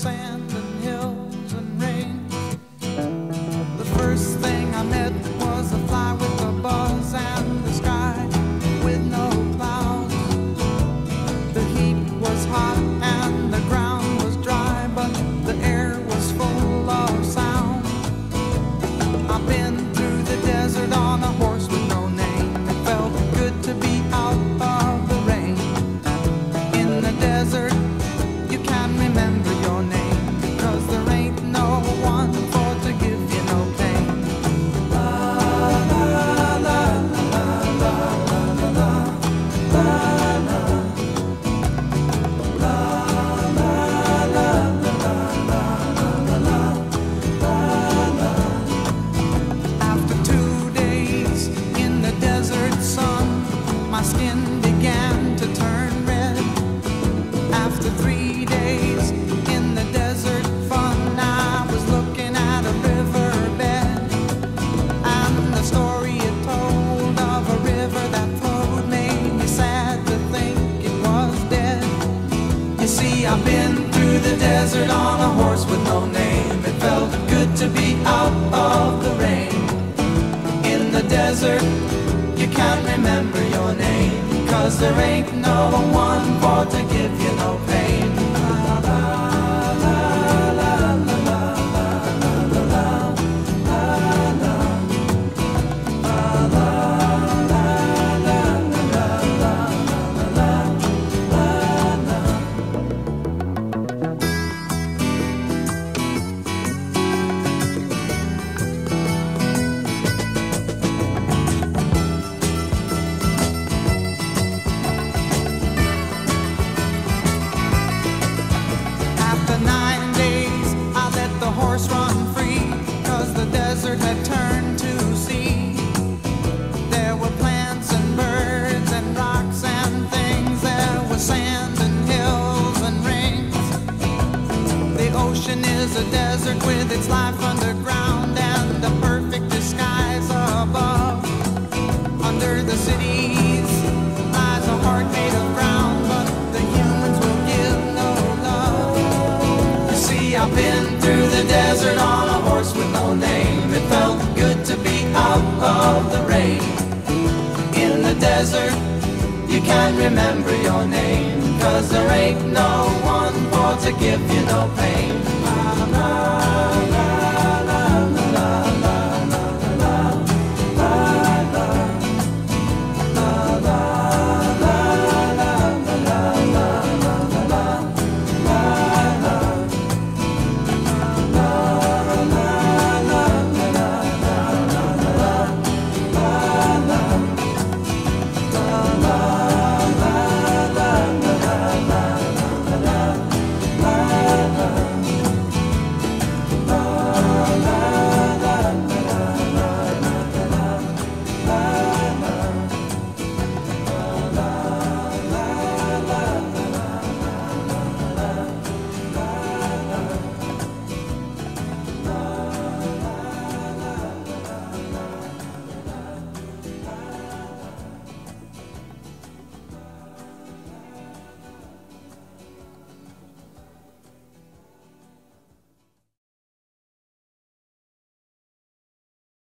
sand and hills and rain. The first thing I met was a fly with a buzz and the sky with no clouds. The heat was hot and the ground was dry, but the air was full of sound. I've been through the desert on a horse with no name. It felt good to be out of the rain. In the desert, you can remember your name, because there ain't no one for to give you no pain. La la la la la la la la la la la. After 2 days in the desert sun, my skin began to turn red. After 3 days in the desert fun, I was looking at a riverbed, and the story it told of a river that flowed made me sad to think it was dead. You see, I've been through the desert on a horse with no name. It felt good to be out of the rain. In the desert, you can't remember your name, 'cause there ain't no one for to give you no pain. La la la la la la la la la. After 9 days, I let the horse run free, 'cause the desert had turned to sea. There were plants and birds and rocks and things. There was sand and hills and rings. The ocean is a desert with its life underground and the perfect disguise above. Under the cities lies a heart made of brown, but the humans will give no love. You see, I've been through the desert on a horse with no name. It felt good to be out of the rain. In the desert, you can't remember your name, 'cause there ain't no one for to give you no pain.